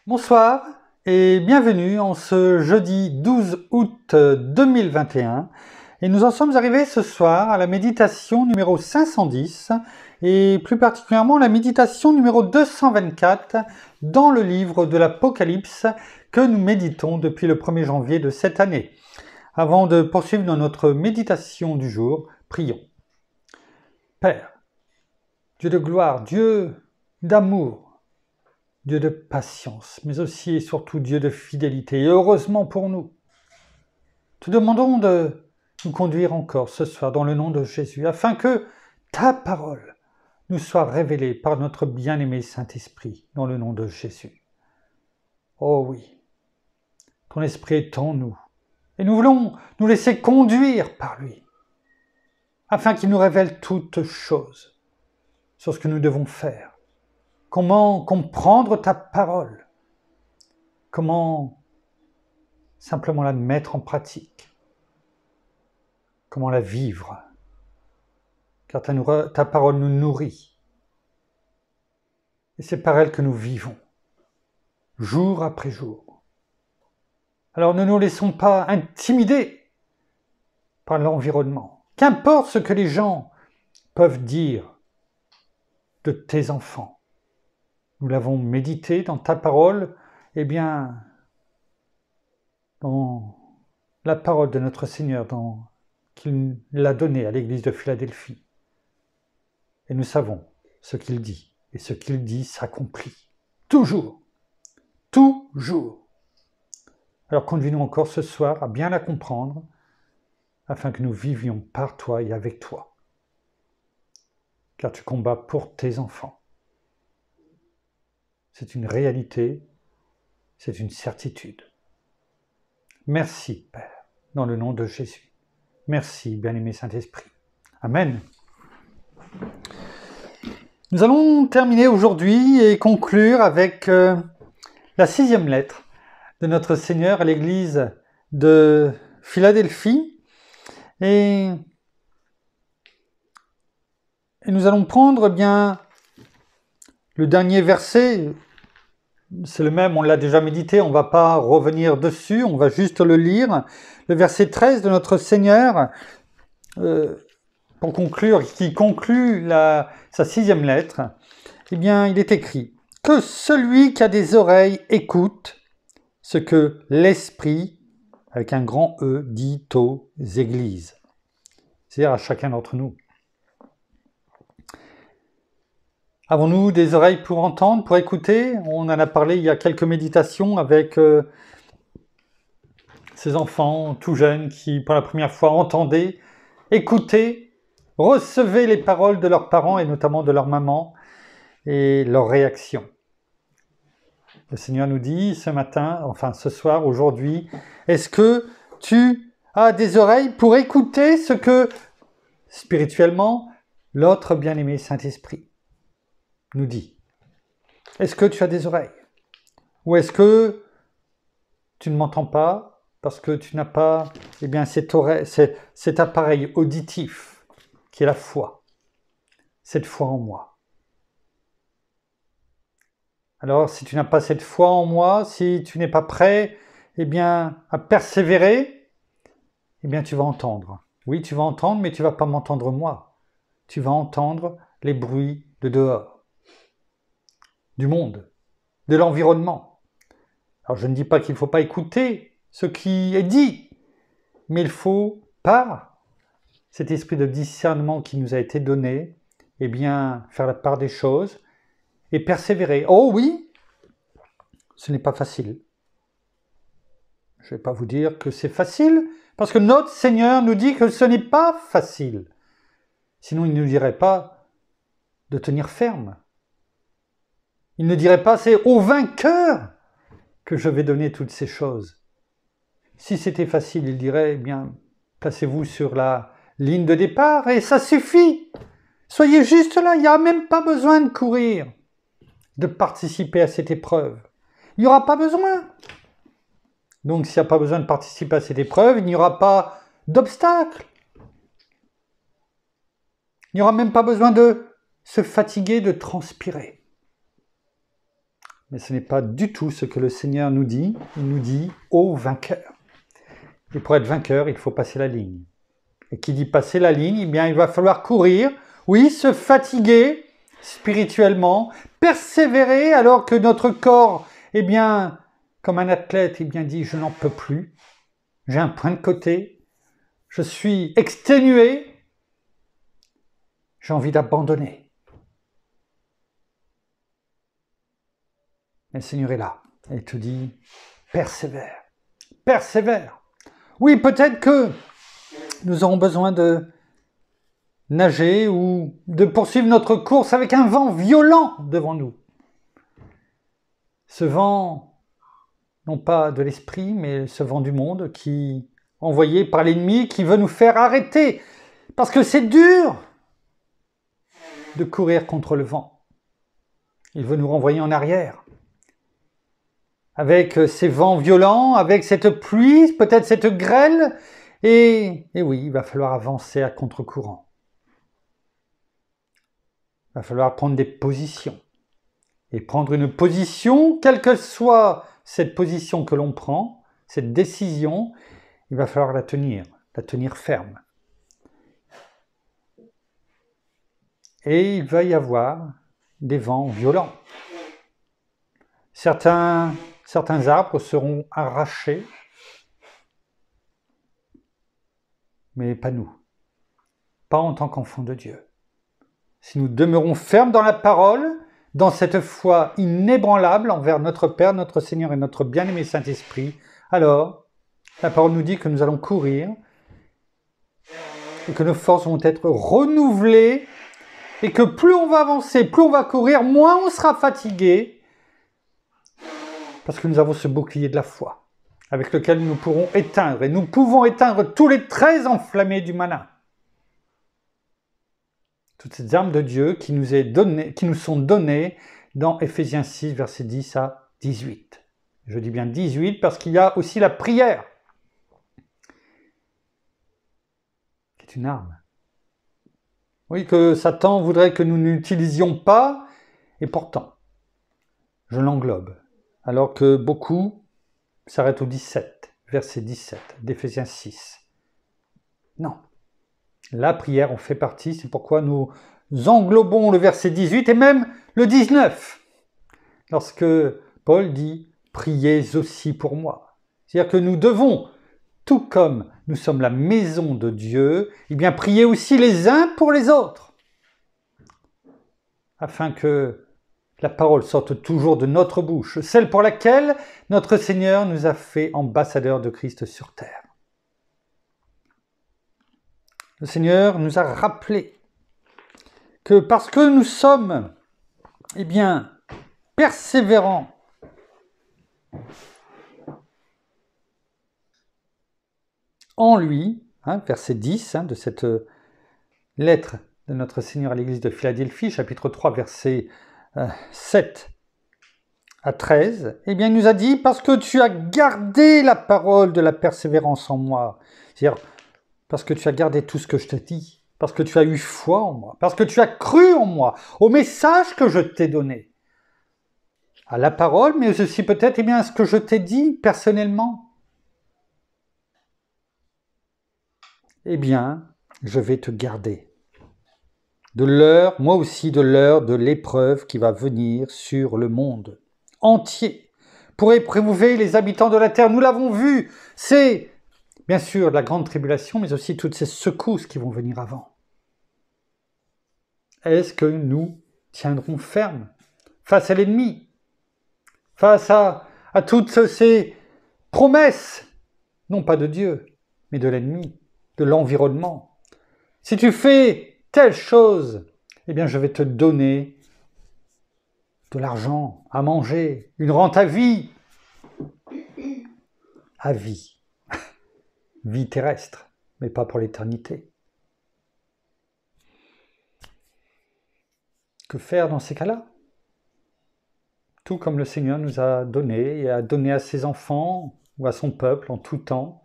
Bonsoir et bienvenue en ce jeudi 12 août 2021 et nous en sommes arrivés ce soir à la méditation numéro 510 et plus particulièrement la méditation numéro 224 dans le livre de l'Apocalypse que nous méditons depuis le 1er janvier de cette année. Avant de poursuivre dans notre méditation du jour, prions. Père, Dieu de gloire, Dieu d'amour, Dieu de patience, mais aussi et surtout Dieu de fidélité. Et heureusement pour nous, te demandons de nous conduire encore ce soir dans le nom de Jésus, afin que ta parole nous soit révélée par notre bien-aimé Saint-Esprit, dans le nom de Jésus. Oh oui, ton Esprit est en nous, et nous voulons nous laisser conduire par lui, afin qu'il nous révèle toutes choses sur ce que nous devons faire. Comment comprendre ta parole? Comment simplement la mettre en pratique? Comment la vivre? Car ta parole nous nourrit. Et c'est par elle que nous vivons, jour après jour. Alors ne nous laissons pas intimider par l'environnement. Qu'importe ce que les gens peuvent dire de tes enfants. Nous l'avons médité dans ta parole, dans la parole de notre Seigneur qu'il l'a donnée à l'église de Philadelphie. Et nous savons ce qu'il dit, et ce qu'il dit s'accomplit. Toujours. Toujours. Alors conduis-nous encore ce soir à bien la comprendre, afin que nous vivions par toi et avec toi. Car tu combats pour tes enfants. C'est une réalité, c'est une certitude. Merci, Père, dans le nom de Jésus. Merci, bien-aimé Saint-Esprit. Amen. Nous allons terminer aujourd'hui et conclure avec la 6e lettre de notre Seigneur à l'église de Philadelphie. Et nous allons prendre le dernier verset. C'est le même, on l'a déjà médité, on ne va pas revenir dessus, on va juste le lire. Le verset 13 de notre Seigneur, pour conclure, qui conclut sa 6e lettre, il est écrit « Que celui qui a des oreilles écoute ce que l'Esprit, avec un grand E, dit aux églises. » C'est-à-dire à chacun d'entre nous. Avons-nous des oreilles pour entendre, pour écouter? On en a parlé il y a quelques méditations avec ces enfants tout jeunes qui, pour la première fois, entendaient, écoutaient, recevaient les paroles de leurs parents et notamment de leur maman et leurs réactions. Le Seigneur nous dit ce soir, aujourd'hui, est-ce que tu as des oreilles pour écouter ce que, spirituellement, l'autre bien-aimé Saint-Esprit nous dit? Est-ce que tu as des oreilles? Ou est-ce que tu ne m'entends pas parce que tu n'as pas cet appareil auditif qui est la foi, cette foi en moi? Alors, si tu n'as pas cette foi en moi, si tu n'es pas prêt à persévérer, tu vas entendre. Oui, tu vas entendre, mais tu ne vas pas m'entendre moi. Tu vas entendre les bruits de dehors, du monde, de l'environnement. Alors je ne dis pas qu'il ne faut pas écouter ce qui est dit, mais il faut, par cet esprit de discernement qui nous a été donné, faire la part des choses et persévérer. Oh oui, ce n'est pas facile. Je ne vais pas vous dire que c'est facile, parce que notre Seigneur nous dit que ce n'est pas facile. Sinon, il ne nous dirait pas de tenir ferme. Il ne dirait pas, c'est au vainqueur que je vais donner toutes ces choses. Si c'était facile, il dirait, placez-vous sur la ligne de départ et ça suffit. Soyez juste là, il n'y a même pas besoin de courir, de participer à cette épreuve. Il n'y aura pas besoin. Donc, s'il n'y a pas besoin de participer à cette épreuve, il n'y aura pas d'obstacle. Il n'y aura même pas besoin de se fatiguer, de transpirer. Mais ce n'est pas du tout ce que le Seigneur nous dit. Il nous dit « ô vainqueur ». Et pour être vainqueur, il faut passer la ligne. Et qui dit passer la ligne, eh bien, il va falloir courir, oui, se fatiguer spirituellement, persévérer alors que notre corps, eh bien, comme un athlète, eh bien, dit « je n'en peux plus, j'ai un point de côté, je suis exténué, j'ai envie d'abandonner ». Mais le Seigneur est là et il te dit « persévère, persévère ». Oui, peut-être que nous aurons besoin de nager ou de poursuivre notre course avec un vent violent devant nous. Ce vent, non pas de l'esprit, mais ce vent du monde qui envoyé par l'ennemi, qui veut nous faire arrêter. Parce que c'est dur de courir contre le vent. Il veut nous renvoyer en arrière. Avec ces vents violents, avec cette pluie, peut-être cette grêle, et oui, il va falloir avancer à contre-courant. Il va falloir prendre des positions. Et prendre une position, quelle que soit cette position que l'on prend, cette décision, il va falloir la tenir ferme. Et il va y avoir des vents violents. Certains arbres seront arrachés, mais pas nous, pas en tant qu'enfants de Dieu. Si nous demeurons fermes dans la parole, dans cette foi inébranlable envers notre Père, notre Seigneur et notre bien-aimé Saint-Esprit, alors la parole nous dit que nous allons courir et que nos forces vont être renouvelées et que plus on va avancer, plus on va courir, moins on sera fatigué parce que nous avons ce bouclier de la foi avec lequel nous pourrons éteindre et nous pouvons éteindre tous les traits enflammés du malin. Toutes ces armes de Dieu qui nous sont données dans Éphésiens 6, versets 10 à 18. Je dis bien 18 parce qu'il y a aussi la prière, qui est une arme. Oui, que Satan voudrait que nous n'utilisions pas, et pourtant, je l'englobe. Alors que beaucoup s'arrêtent au 17, verset 17 d'Éphésiens 6. Non. La prière en fait partie, c'est pourquoi nous englobons le verset 18 et même le 19. Lorsque Paul dit « Priez aussi pour moi ». C'est-à-dire que nous devons, tout comme nous sommes la maison de Dieu, eh bien prier aussi les uns pour les autres, afin que la parole sorte toujours de notre bouche, celle pour laquelle notre Seigneur nous a fait ambassadeurs de Christ sur terre. Le Seigneur nous a rappelé que parce que nous sommes, eh bien, persévérants, en lui, verset 10 de cette lettre de notre Seigneur à l'église de Philadelphie, chapitre 3, versets 7 à 13, eh bien, il nous a dit, parce que tu as gardé la parole de la persévérance en moi, c'est-à-dire parce que tu as gardé tout ce que je te dis, parce que tu as eu foi en moi, parce que tu as cru en moi, au message que je t'ai donné, à la parole, mais aussi peut-être eh bien, à ce que je t'ai dit personnellement. Eh bien, je vais te garder de l'heure, moi aussi de l'heure de l'épreuve qui va venir sur le monde entier pour éprouver les habitants de la terre. Nous l'avons vu, c'est bien sûr la grande tribulation, mais aussi toutes ces secousses qui vont venir avant. Est-ce que nous tiendrons ferme face à l'ennemi, face à toutes ces promesses, non pas de Dieu, mais de l'ennemi, de l'environnement? Si tu fais telle chose, eh bien je vais te donner de l'argent à manger, une rente à vie, vie terrestre, mais pas pour l'éternité. Que faire dans ces cas-là? Tout comme le Seigneur nous a donné et a donné à ses enfants ou à son peuple en tout temps,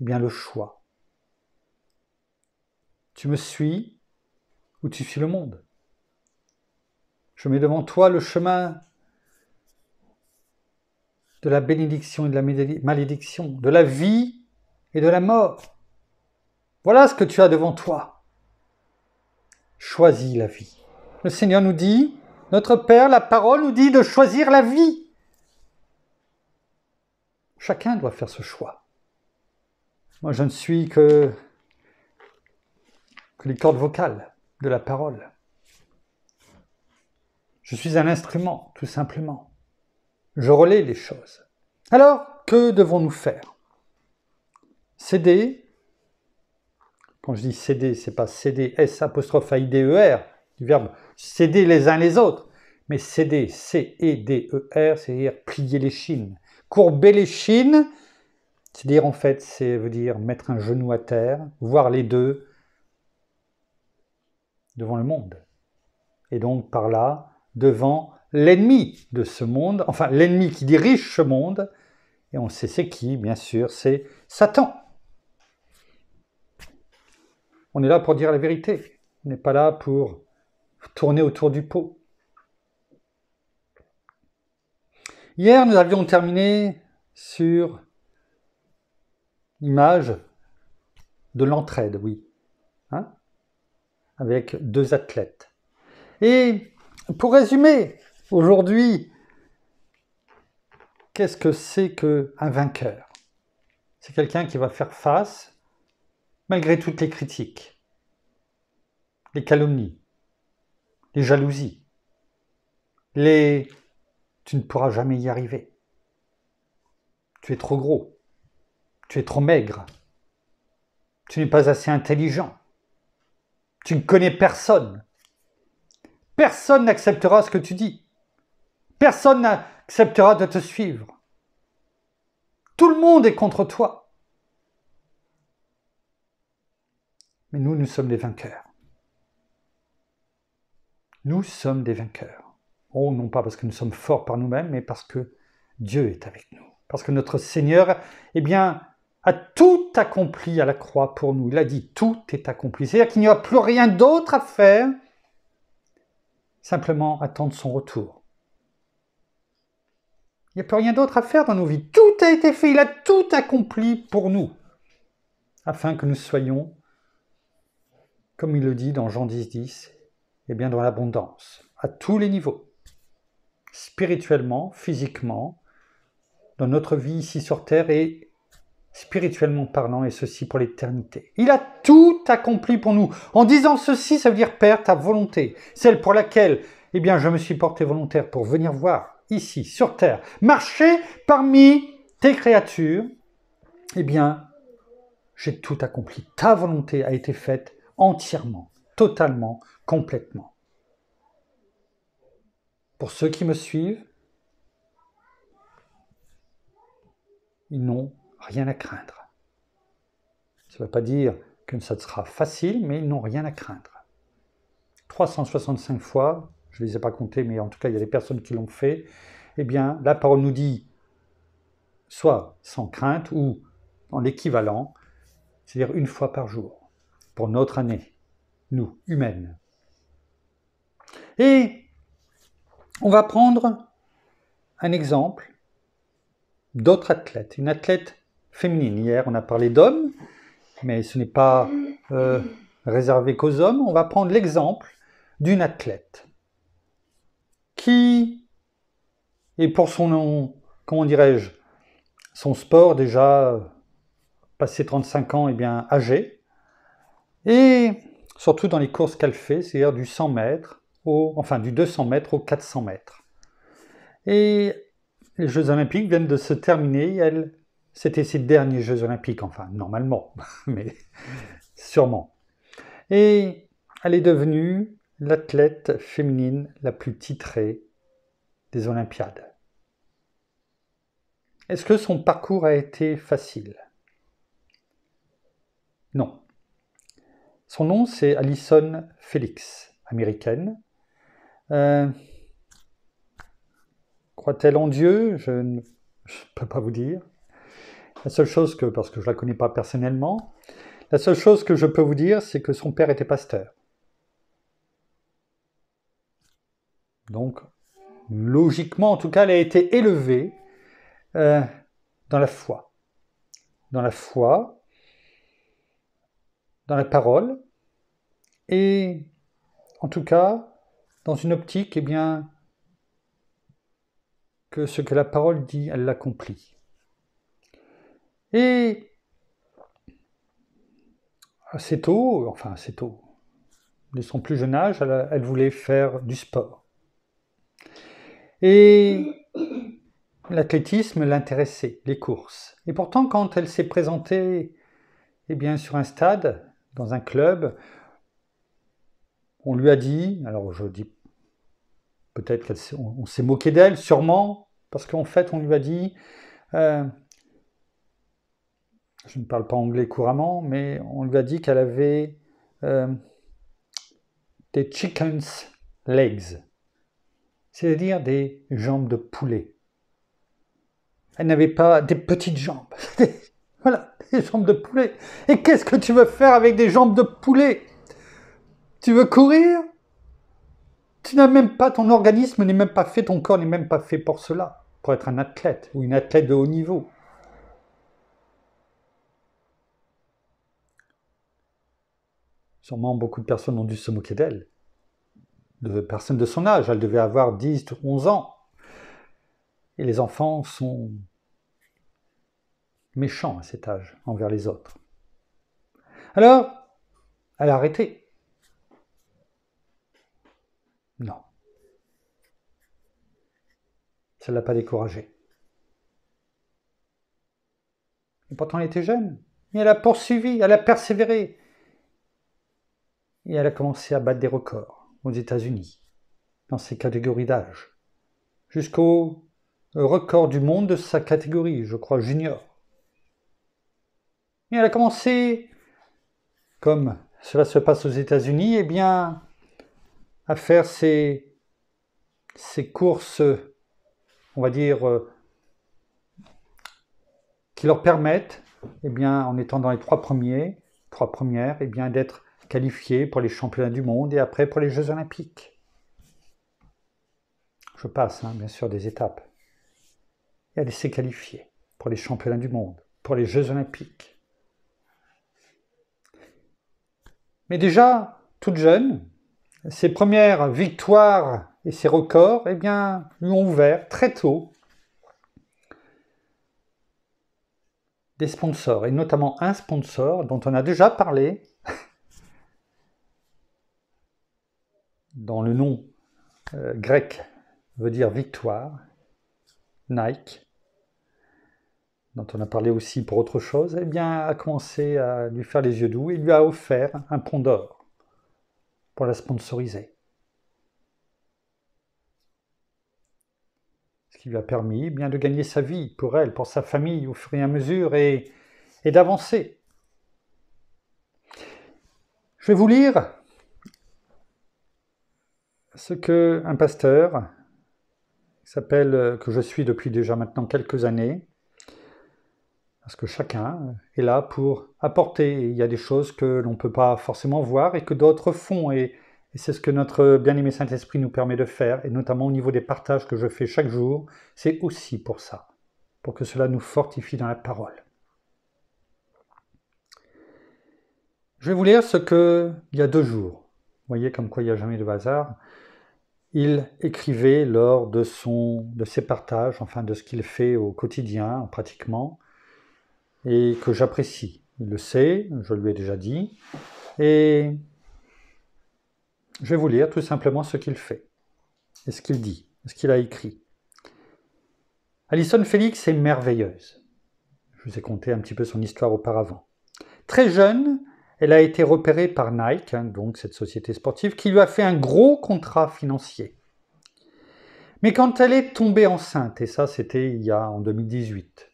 eh bien le choix. Tu me suis ou tu suis le monde? Je mets devant toi le chemin de la bénédiction et de la malédiction, de la vie et de la mort. Voilà ce que tu as devant toi. Choisis la vie. Le Seigneur nous dit, notre Père, la parole nous dit de choisir la vie. Chacun doit faire ce choix. Moi, je ne suis que les cordes vocales de la parole. Je suis un instrument, tout simplement. Je relaie les choses. Alors, que devons-nous faire? Céder. Quand je dis céder, c'est pas céder, S'-A-I-D-E-R, du verbe céder les uns les autres. Mais céder, C-E-D-E-R, c'est-à-dire plier les chines. Courber les chines, c'est-à-dire en fait, ça veut dire mettre un genou à terre, voir les deux devant le monde. Et donc par là, devant l'ennemi de ce monde, enfin l'ennemi qui dirige ce monde, et on sait c'est qui, bien sûr, c'est Satan. On est là pour dire la vérité, on n'est pas là pour tourner autour du pot. Hier, nous avions terminé sur l'image de l'entraide, oui, hein, avec deux athlètes. Et pour résumer, aujourd'hui, qu'est-ce que c'est qu'un vainqueur? C'est quelqu'un qui va faire face, malgré toutes les critiques, les calomnies, les jalousies, les « tu ne pourras jamais y arriver »,« tu es trop gros »,« tu es trop maigre »,« tu n'es pas assez intelligent »,« tu ne connais personne ». Personne n'acceptera ce que tu dis. Personne n'acceptera de te suivre. Tout le monde est contre toi. Mais nous sommes des vainqueurs. Nous sommes des vainqueurs. Oh, non pas parce que nous sommes forts par nous-mêmes, mais parce que Dieu est avec nous. Parce que notre Seigneur, eh bien, a tout accompli à la croix pour nous. Il a dit, tout est accompli. C'est-à-dire qu'il n'y a plus rien d'autre à faire, simplement attendre son retour. Il n'y a plus rien d'autre à faire dans nos vies. Tout a été fait, il a tout accompli pour nous, afin que nous soyons, comme il le dit dans Jean 10, eh bien dans l'abondance, à tous les niveaux, spirituellement, physiquement, dans notre vie ici sur terre et spirituellement parlant, et ceci pour l'éternité. Il a tout accompli pour nous. En disant ceci, ça veut dire, Père, ta volonté, celle pour laquelle, eh bien, je me suis porté volontaire pour venir voir ici, sur terre, marcher parmi tes créatures, eh bien, j'ai tout accompli. Ta volonté a été faite entièrement, totalement, complètement. Pour ceux qui me suivent, ils n'ont rien à craindre. Ça ne veut pas dire que ça sera facile, mais ils n'ont rien à craindre. 365 fois, je ne les ai pas comptés, mais en tout cas, il y a des personnes qui l'ont fait, eh bien, la parole nous dit, soit sans crainte, ou en l'équivalent, c'est-à-dire une fois par jour, pour notre année, nous, humaines. Et on va prendre un exemple d'autres athlètes, une athlète féminine. Hier, on a parlé d'hommes, mais ce n'est pas réservé qu'aux hommes. On va prendre l'exemple d'une athlète qui est pour son, comment dirais-je, son sport déjà passé 35 ans, eh bien âgé, et surtout dans les courses qu'elle fait, c'est-à-dire du 100 mètres, du 200 mètres au 400 mètres. Et les Jeux Olympiques viennent de se terminer. C'était ses derniers Jeux Olympiques, enfin, normalement, mais sûrement. Et elle est devenue l'athlète féminine la plus titrée des Olympiades. Est-ce que son parcours a été facile? Non. Son nom, c'est Allyson Felix, américaine. Croit-elle en Dieu? Je ne peux pas vous dire. La seule chose parce que je ne la connais pas personnellement, la seule chose que je peux vous dire, c'est que son père était pasteur. Donc, logiquement, en tout cas, elle a été élevée dans la foi. Dans la foi, dans la parole, et en tout cas, dans une optique, eh bien, que ce que la parole dit, elle l'accomplit. Et assez tôt, dès son plus jeune âge, elle voulait faire du sport. Et l'athlétisme l'intéressait, les courses. Et pourtant, quand elle s'est présentée eh bien, sur un stade, dans un club, on lui a dit, alors je dis peut-être qu'on s'est moqué d'elle, sûrement, parce qu'en fait, on lui a dit, je ne parle pas anglais couramment, mais on lui a dit qu'elle avait des chicken's legs, c'est-à-dire des jambes de poulet. Elle n'avait pas des petites jambes. Voilà, des jambes de poulet. Et qu'est-ce que tu veux faire avec des jambes de poulet? Tu veux courir? Tu n'as même pas, ton organisme n'est même pas fait, ton corps n'est même pas fait pour cela, pour être un athlète ou une athlète de haut niveau. Sûrement beaucoup de personnes ont dû se moquer d'elle. De personnes de son âge, elle devait avoir 10, 11 ans. Et les enfants sont méchants à cet âge envers les autres. Alors, elle a arrêté. Non. Ça ne l'a pas découragée. Et pourtant, elle était jeune. Et elle a poursuivi, elle a persévéré. Et elle a commencé à battre des records aux États-Unis, dans ses catégories d'âge, jusqu'au record du monde de sa catégorie, je crois junior. Et elle a commencé, comme cela se passe aux États-Unis, eh bien, à faire ses courses, on va dire, qui leur permettent, eh bien, en étant dans les trois premières, eh bien, d'être qualifiés pour les championnats du monde et après pour les Jeux Olympiques. Je passe, bien sûr, des étapes. Et elle s'est qualifiée pour les championnats du monde, pour les Jeux Olympiques. Mais déjà, toute jeune, ses premières victoires et ses records, eh bien, lui ont ouvert très tôt des sponsors, et notamment un sponsor dont on a déjà parlé, dont le nom grec veut dire victoire, Nike, dont on a parlé aussi pour autre chose, eh bien, a commencé à lui faire les yeux doux et lui a offert un pont d'or pour la sponsoriser. Ce qui lui a permis bien de gagner sa vie pour elle, pour sa famille au fur et à mesure et d'avancer. Je vais vous lire ce qu'un pasteur que je suis depuis déjà maintenant quelques années, parce que chacun est là pour apporter. Il y a des choses que l'on ne peut pas forcément voir et que d'autres font, et c'est ce que notre bien-aimé Saint-Esprit nous permet de faire, et notamment au niveau des partages que je fais chaque jour, c'est aussi pour ça, pour que cela nous fortifie dans la parole. Je vais vous lire ce qu'il y a 2 jours. Vous voyez comme quoi il n'y a jamais de hasard. Il écrivait lors de ses partages, enfin de ce qu'il fait au quotidien, pratiquement, et que j'apprécie. Il le sait, je lui ai déjà dit, et je vais vous lire tout simplement ce qu'il fait, et ce qu'il dit, ce qu'il a écrit. Alison Félix est merveilleuse. Je vous ai conté un petit peu son histoire auparavant. Très jeune, elle a été repérée par Nike, donc cette société sportive, qui lui a fait un gros contrat financier. Mais quand elle est tombée enceinte, et ça c'était en 2018,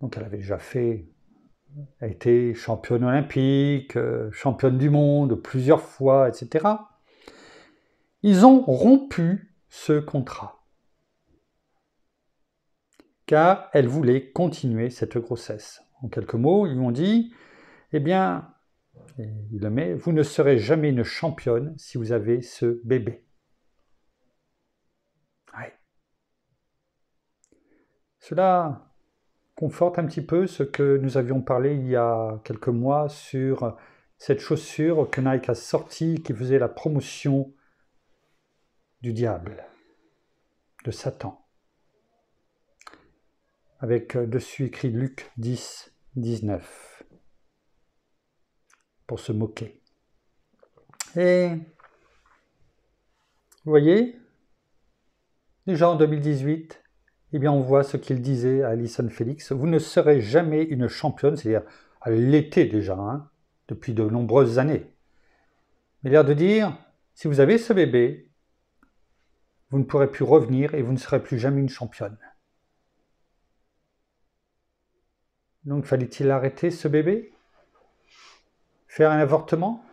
donc elle avait déjà fait, elle a été championne olympique, championne du monde plusieurs fois, etc. Ils ont rompu ce contrat, car elle voulait continuer cette grossesse. En quelques mots, ils lui ont dit, eh bien, il le met, vous ne serez jamais une championne si vous avez ce bébé. Ouais. Cela conforte un petit peu ce que nous avions parlé il y a quelques mois sur cette chaussure que Nike a sortie qui faisait la promotion du diable, de Satan, avec dessus écrit Luc 10, 19, pour se moquer. Et vous voyez, déjà en 2018, eh bien on voit ce qu'il disait à Allyson Felix. Vous ne serez jamais une championne, c'est-à-dire elle l'était déjà, depuis de nombreuses années. Mais l'air de dire, si vous avez ce bébé, vous ne pourrez plus revenir et vous ne serez plus jamais une championne. Donc fallait-il arrêter ce bébé? Faire un avortement?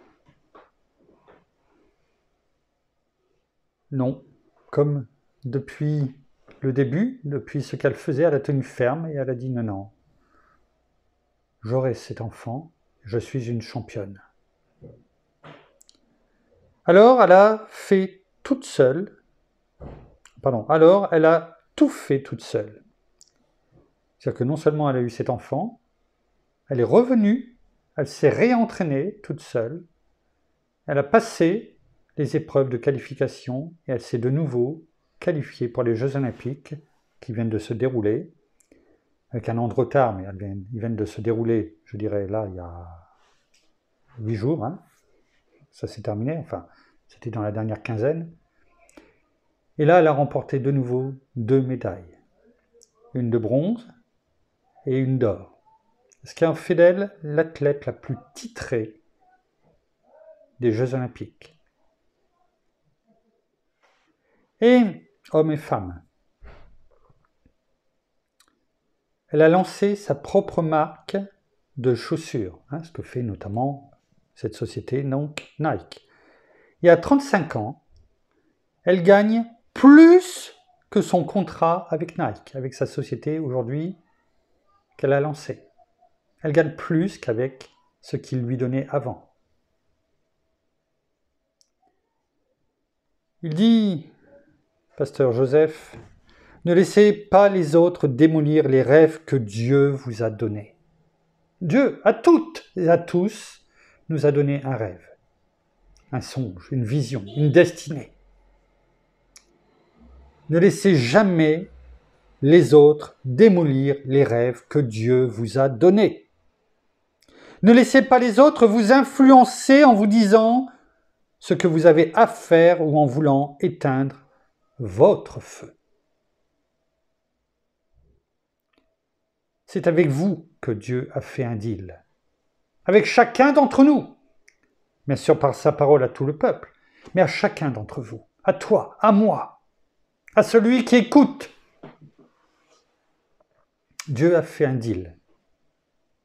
Non, comme depuis le début, depuis ce qu'elle faisait, elle a tenu ferme et elle a dit non, j'aurai cet enfant, je suis une championne. Alors elle a fait toute seule, alors elle a tout fait toute seule. C'est-à-dire que non seulement elle a eu cet enfant, elle est revenue, elle s'est réentraînée toute seule, elle a passé les épreuves de qualification et elle s'est de nouveau qualifiée pour les Jeux Olympiques qui viennent de se dérouler, avec un an de retard, mais ils viennent de se dérouler, je dirais là, il y a 8 jours, ça s'est terminé, enfin, c'était dans la dernière quinzaine. Et là, elle a remporté de nouveau 2 médailles, une de bronze et une d'or. Ce qui en fait d'elle l'athlète la plus titrée des Jeux Olympiques. Et hommes et femmes, elle a lancé sa propre marque de chaussures, ce que fait notamment cette société, donc Nike. Et à 35 ans, elle gagne plus que son contrat avec Nike, avec sa société aujourd'hui qu'elle a lancée. Elle gagne plus qu'avec ce qu'il lui donnait avant. Il dit, Pasteur Joseph, ne laissez pas les autres démolir les rêves que Dieu vous a donnés. Dieu, à toutes et à tous, nous a donné un rêve, un songe, une vision, une destinée. Ne laissez jamais les autres démolir les rêves que Dieu vous a donnés. Ne laissez pas les autres vous influencer en vous disant ce que vous avez à faire ou en voulant éteindre votre feu. C'est avec vous que Dieu a fait un deal. Avec chacun d'entre nous. Bien sûr par sa parole à tout le peuple, mais à chacun d'entre vous. À toi, à moi, à celui qui écoute. Dieu a fait un deal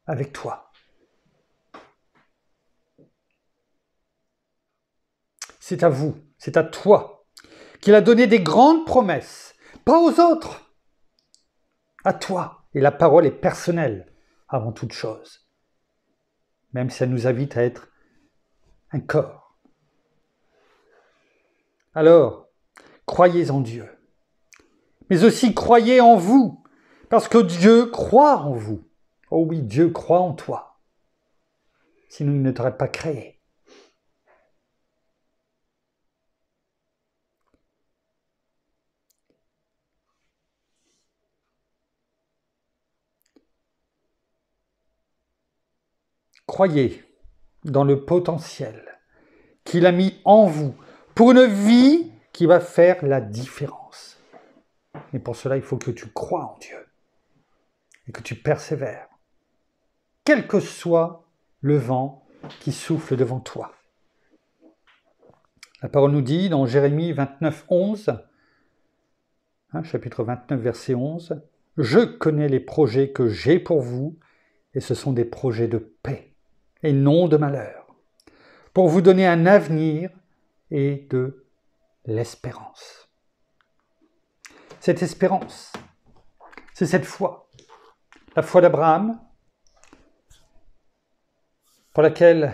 avec toi. C'est à vous, c'est à toi qu'il a donné des grandes promesses, pas aux autres, à toi. Et la parole est personnelle avant toute chose, même si elle nous invite à être un corps. Alors, croyez en Dieu, mais aussi croyez en vous, parce que Dieu croit en vous. Oh oui, Dieu croit en toi, sinon il ne t'aurait pas créé. Croyez dans le potentiel qu'il a mis en vous pour une vie qui va faire la différence. Et pour cela, il faut que tu crois en Dieu et que tu persévères, quel que soit le vent qui souffle devant toi. La parole nous dit dans Jérémie 29, 11, chapitre 29, verset 11, « Je connais les projets que j'ai pour vous, et ce sont des projets de paix et non de malheur, pour vous donner un avenir et de l'espérance. » Cette espérance, c'est cette foi, la foi d'Abraham, pour laquelle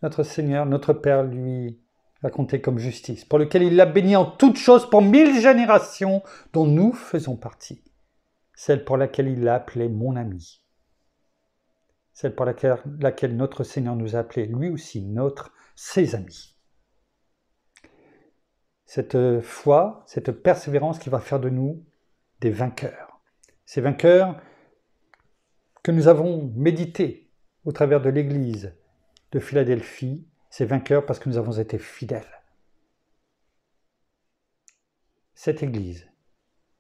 notre Seigneur, notre Père, lui a compté comme justice, pour lequel il l'a béni en toutes choses pour 1000 générations dont nous faisons partie. celle pour laquelle il l'a appelé mon ami, celle pour laquelle notre Seigneur nous a appelés lui aussi ses amis. Cette foi, cette persévérance qui va faire de nous des vainqueurs. Ces vainqueurs que nous avons médités au travers de l'Église de Philadelphie, ces vainqueurs parce que nous avons été fidèles. Cette Église,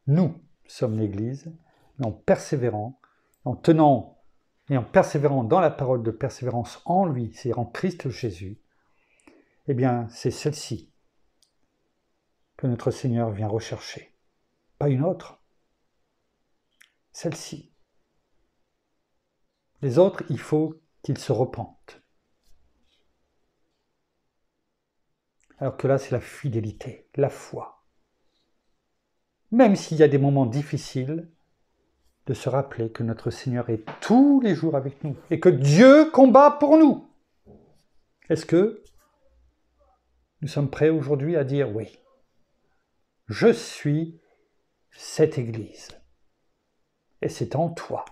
nous sommes l'Église, mais en persévérant, en tenant et en persévérant dans la parole de persévérance en lui, c'est-à-dire en Christ Jésus, eh bien, c'est celle-ci que notre Seigneur vient rechercher. Pas une autre. Celle-ci. Les autres, il faut qu'ils se repentent. Alors que là, c'est la fidélité, la foi. Même s'il y a des moments difficiles, de se rappeler que notre Seigneur est tous les jours avec nous et que Dieu combat pour nous. Est-ce que nous sommes prêts aujourd'hui à dire oui, je suis cette Église et c'est en toi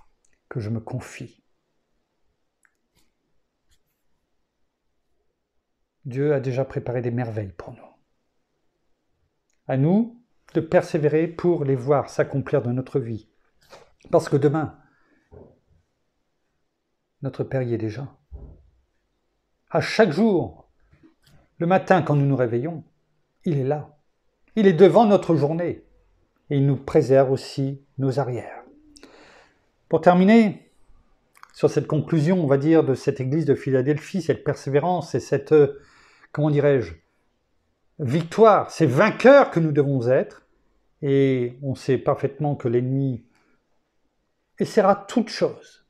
que je me confie. Dieu a déjà préparé des merveilles pour nous. À nous de persévérer pour les voir s'accomplir dans notre vie. Parce que demain, notre Père y est déjà. À chaque jour, le matin quand nous nous réveillons, il est là. Il est devant notre journée. Et il nous préserve aussi nos arrières. Pour terminer, sur cette conclusion, on va dire, de cette église de Philadelphie, cette persévérance et cette, comment dirais-je, victoire, ces vainqueurs que nous devons être. Et on sait parfaitement que l'ennemi essaiera toute chose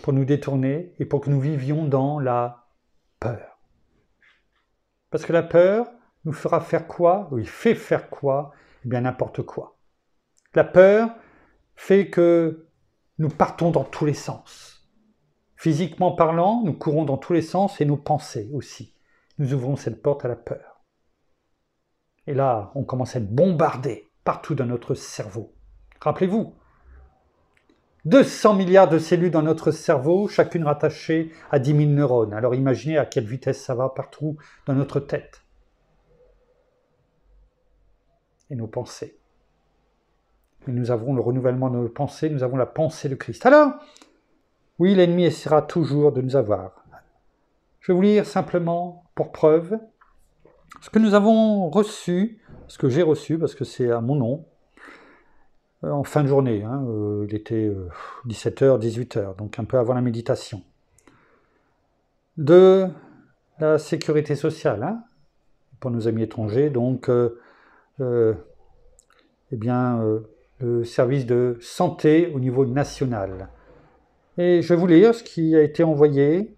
pour nous détourner et pour que nous vivions dans la peur. Parce que la peur nous fera faire quoi? Ou il fait faire quoi? Eh bien n'importe quoi. La peur fait que nous partons dans tous les sens. Physiquement parlant, nous courons dans tous les sens et nos pensées aussi. Nous ouvrons cette porte à la peur. Et là, on commence à être bombardé partout dans notre cerveau. Rappelez-vous, 200 milliards de cellules dans notre cerveau, chacune rattachée à 10 000 neurones. Alors imaginez à quelle vitesse ça va partout dans notre tête. Et nos pensées. Et nous avons le renouvellement de nos pensées, nous avons la pensée de Christ. Alors, oui, l'ennemi essaiera toujours de nous avoir. Je vais vous lire simplement, pour preuve, ce que nous avons reçu, ce que j'ai reçu, parce que c'est à mon nom, en fin de journée. Il était 17h, 18h, donc un peu avant la méditation. De la sécurité sociale, pour nos amis étrangers, donc le service de santé au niveau national. Et je vais vous lire ce qui a été envoyé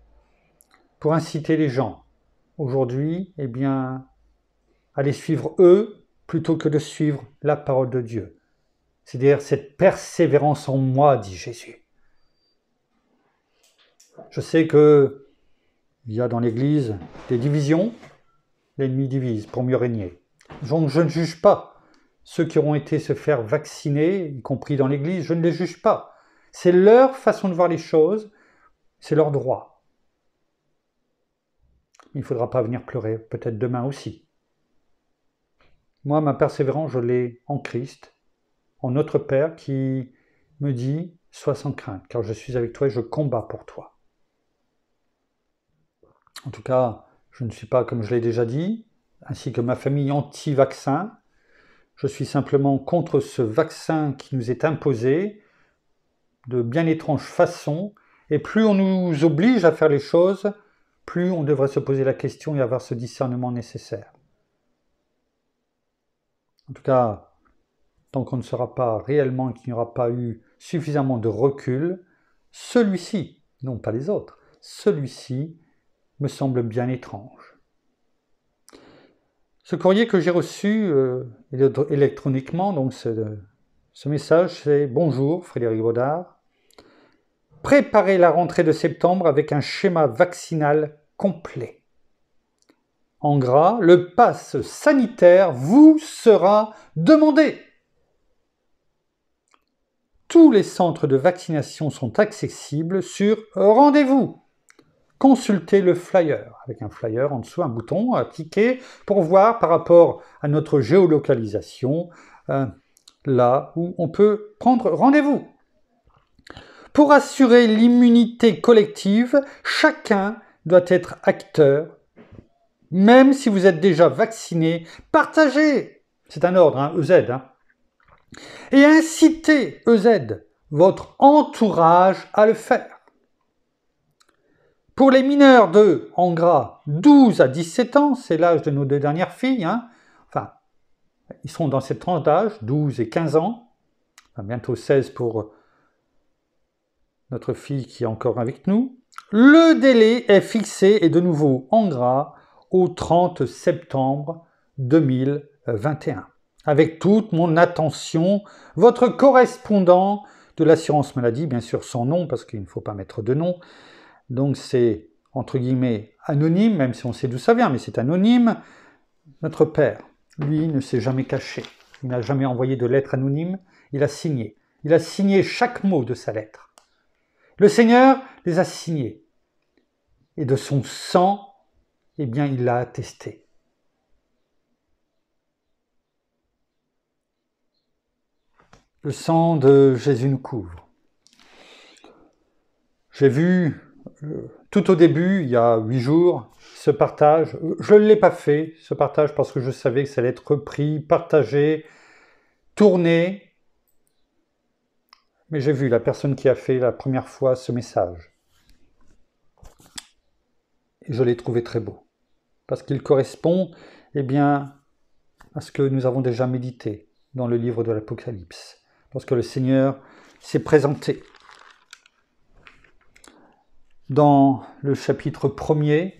pour inciter les gens. Aujourd'hui, à les suivre eux plutôt que de suivre la parole de Dieu. C'est-à-dire cette persévérance en moi, dit Jésus. Je sais qu'il y a dans l'Église des divisions, l'ennemi divise pour mieux régner. Donc je ne juge pas ceux qui auront été se faire vacciner, y compris dans l'Église, je ne les juge pas. C'est leur façon de voir les choses, c'est leur droit. Il ne faudra pas venir pleurer, peut-être demain aussi. Moi, ma persévérance, je l'ai en Christ, en notre Père qui me dit « Sois sans crainte, car je suis avec toi et je combats pour toi. » En tout cas, je ne suis pas, comme je l'ai déjà dit, ainsi que ma famille anti-vaccin. Je suis simplement contre ce vaccin qui nous est imposé de bien étrange façon. Et plus on nous oblige à faire les choses, plus on devrait se poser la question et avoir ce discernement nécessaire. En tout cas, tant qu'on ne saura pas réellement qu'il n'y aura pas eu suffisamment de recul, celui-ci, non pas les autres, celui-ci me semble bien étrange. Ce courrier que j'ai reçu électroniquement, donc ce message, c'est « Bonjour Frédéric Baudard, préparez la rentrée de septembre avec un schéma vaccinal complet. En gras, le pass sanitaire vous sera demandé. tous les centres de vaccination sont accessibles sur rendez-vous. Consultez le flyer, avec un flyer en dessous, un bouton à cliquer pour voir par rapport à notre géolocalisation, là où on peut prendre rendez-vous. Pour assurer l'immunité collective, chacun doit être acteur. Même si vous êtes déjà vacciné, partagez, c'est un ordre, EZ, et incitez, EZ, votre entourage à le faire. Pour les mineurs de, en gras, 12 à 17 ans, c'est l'âge de nos deux dernières filles, enfin, ils sont dans cette tranche d'âge, 12 et 15 ans, enfin, bientôt 16 pour notre fille qui est encore avec nous. Le délai est fixé, et de nouveau en gras, au 30 septembre 2021. Avec toute mon attention, votre correspondant de l'assurance maladie, bien sûr sans nom, parce qu'il ne faut pas mettre de nom, donc c'est, entre guillemets, anonyme, même si on sait d'où ça vient, mais c'est anonyme. Notre père, lui, ne s'est jamais caché. Il n'a jamais envoyé de lettre anonyme, il a signé. Il a signé chaque mot de sa lettre. Le Seigneur les a signés. Et de son sang, eh bien, il l'a attesté. Le sang de Jésus nous couvre. J'ai vu tout au début, il y a 8 jours, ce partage. Je ne l'ai pas fait, ce partage, parce que je savais que ça allait être repris, partagé, tourné. Mais j'ai vu la personne qui a fait la première fois ce message. Et je l'ai trouvé très beau. Parce qu'il correspond, eh bien, à ce que nous avons déjà médité dans le livre de l'Apocalypse. Parce que le Seigneur s'est présenté. Dans le chapitre 1er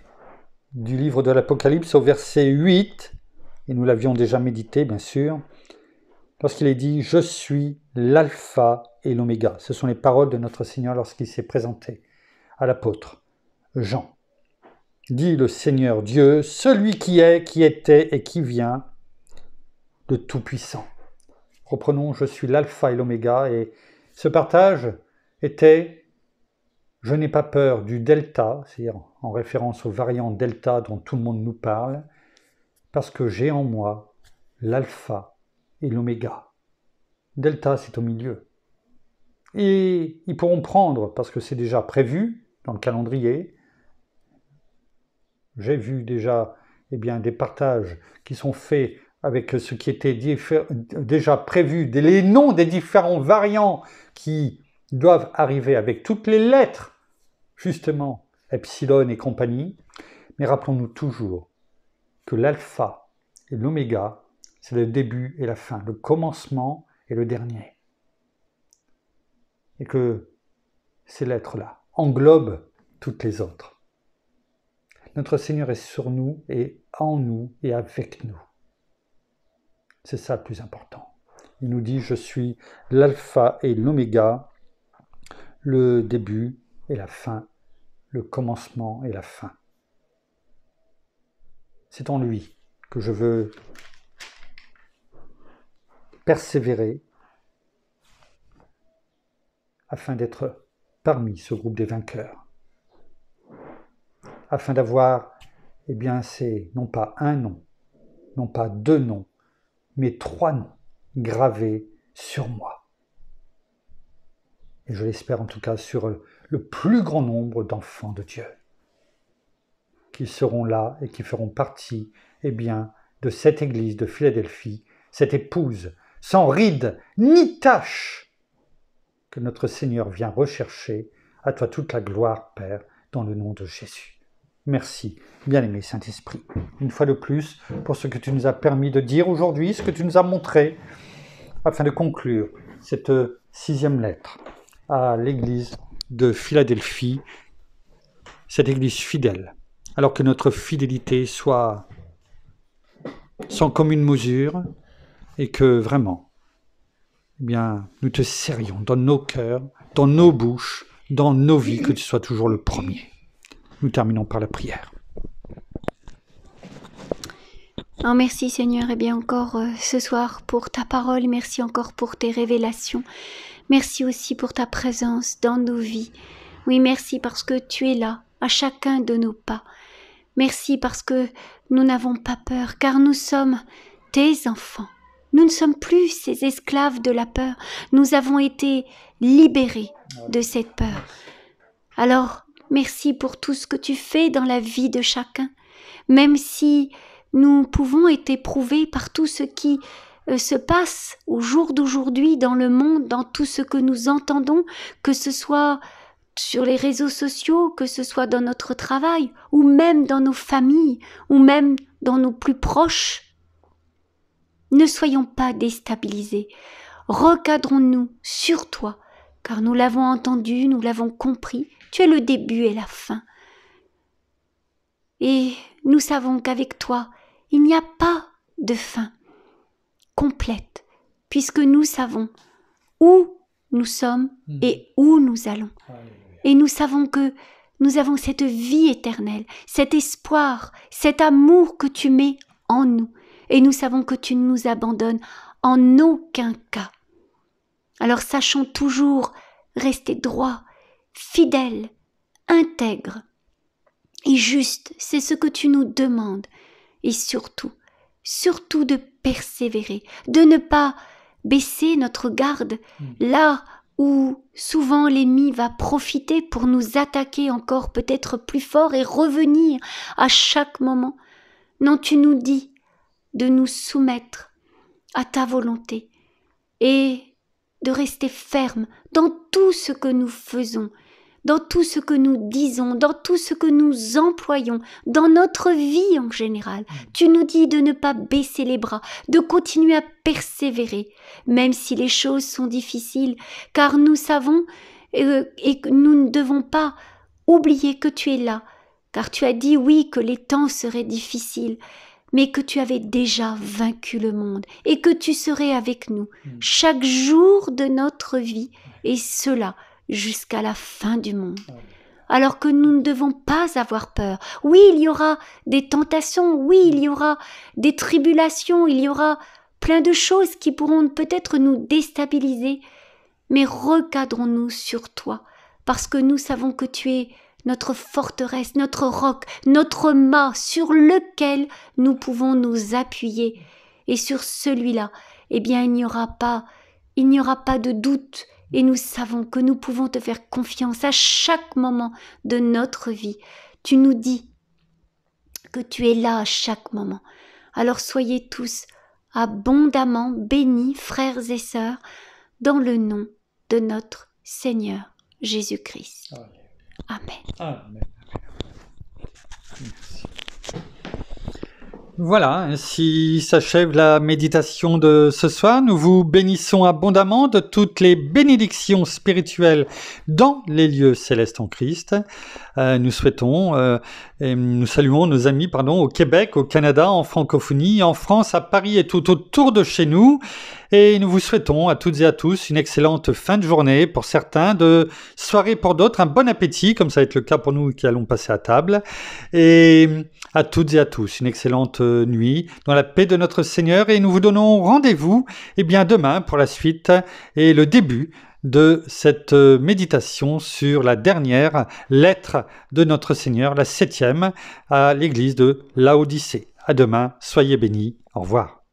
du livre de l'Apocalypse, au verset 8, et nous l'avions déjà médité, bien sûr, lorsqu'il est dit « Je suis l'alpha et l'oméga ». Ce sont les paroles de notre Seigneur lorsqu'il s'est présenté à l'apôtre Jean. Dit le Seigneur Dieu, celui qui est, qui était et qui vient, le Tout-Puissant. Reprenons « Je suis l'alpha et l'oméga » et ce partage était « Je n'ai pas peur du delta », c'est-à-dire en référence au variant delta dont tout le monde nous parle, parce que j'ai en moi l'alpha et l'oméga. Delta, c'est au milieu. Et ils pourront prendre, parce que c'est déjà prévu dans le calendrier. J'ai vu déjà des partages qui sont faits avec ce qui était déjà prévu, les noms des différents variants qui doivent arriver avec toutes les lettres, justement, epsilon et compagnie. Mais rappelons-nous toujours que l'alpha et l'oméga, c'est le début et la fin, le commencement et le dernier. Et que ces lettres-là englobent toutes les autres. Notre Seigneur est sur nous et en nous et avec nous. C'est ça le plus important. Il nous dit « Je suis l'alpha et l'oméga, le début et la fin, le commencement et la fin. » C'est en lui que je veux persévérer afin d'être parmi ce groupe des vainqueurs. Afin d'avoir, c'est non pas un nom, non pas 2 noms, mais 3 noms gravés sur moi. Et je l'espère en tout cas sur le plus grand nombre d'enfants de Dieu, qui seront là et qui feront partie, de cette église de Philadelphie, cette épouse sans ride ni tache que notre Seigneur vient rechercher. À toi toute la gloire, Père, dans le nom de Jésus. Merci, bien-aimé Saint-Esprit, une fois de plus, pour ce que tu nous as permis de dire aujourd'hui, ce que tu nous as montré, afin de conclure cette 6e lettre à l'église de Philadelphie, cette église fidèle, alors que notre fidélité soit sans commune mesure et que vraiment, nous te serions dans nos cœurs, dans nos bouches, dans nos vies, que tu sois toujours le premier. Nous terminons par la prière. Oh, merci Seigneur, et bien encore ce soir pour ta parole, merci encore pour tes révélations, merci aussi pour ta présence dans nos vies. Oui, merci parce que tu es là, à chacun de nos pas. Merci parce que nous n'avons pas peur, car nous sommes tes enfants. Nous ne sommes plus ces esclaves de la peur, nous avons été libérés de cette peur. Alors, merci pour tout ce que tu fais dans la vie de chacun, même si nous pouvons être éprouvés par tout ce qui se passe au jour d'aujourd'hui dans le monde, dans tout ce que nous entendons, que ce soit sur les réseaux sociaux, que ce soit dans notre travail, ou même dans nos familles, ou même dans nos plus proches. Ne soyons pas déstabilisés. Recadrons-nous sur toi, car nous l'avons entendu, nous l'avons compris. Tu es le début et la fin. Et nous savons qu'avec toi, il n'y a pas de fin complète, puisque nous savons où nous sommes et où nous allons. Et nous savons que nous avons cette vie éternelle, cet espoir, cet amour que tu mets en nous. Et nous savons que tu ne nous abandonnes en aucun cas. Alors sachons toujours rester droit, fidèle, intègre et juste. C'est ce que tu nous demandes. Et surtout de persévérer, de ne pas baisser notre garde là où souvent l'ennemi va profiter pour nous attaquer encore peut-être plus fort et revenir à chaque moment. Non, tu nous dis de nous soumettre à ta volonté et de rester ferme dans tout ce que nous faisons, dans tout ce que nous disons, dans tout ce que nous employons, dans notre vie en général. Tu nous dis de ne pas baisser les bras, de continuer à persévérer, même si les choses sont difficiles, car nous savons et que nous ne devons pas oublier que tu es là, car tu as dit oui que les temps seraient difficiles, mais que tu avais déjà vaincu le monde et que tu serais avec nous chaque jour de notre vie, et cela jusqu'à la fin du monde. Alors que nous ne devons pas avoir peur. Oui, il y aura des tentations, oui, il y aura des tribulations, il y aura plein de choses qui pourront peut-être nous déstabiliser, mais recadrons-nous sur toi, parce que nous savons que tu es notre forteresse, notre roc, notre mât sur lequel nous pouvons nous appuyer. Et sur celui-là, eh bien, il n'y aura pas de doute. Et nous savons que nous pouvons te faire confiance à chaque moment de notre vie. Tu nous dis que tu es là à chaque moment. Alors soyez tous abondamment bénis, frères et sœurs, dans le nom de notre Seigneur Jésus-Christ. Amen. Amen. Merci. Voilà, ainsi s'achève la méditation de ce soir. Nous vous bénissons abondamment de toutes les bénédictions spirituelles dans les lieux célestes en Christ. Nous saluons nos amis au Québec, au Canada, en francophonie, en France, à Paris et tout autour de chez nous. Et nous vous souhaitons à toutes et à tous une excellente fin de journée pour certains, de soirée pour d'autres, un bon appétit, comme ça va être le cas pour nous qui allons passer à table. Et à toutes et à tous une excellente nuit dans la paix de notre Seigneur. Et nous vous donnons rendez-vous demain pour la suite et le début de cette méditation sur la dernière lettre de notre Seigneur, la 7e, à l'église de Laodicée. À demain, soyez bénis, au revoir.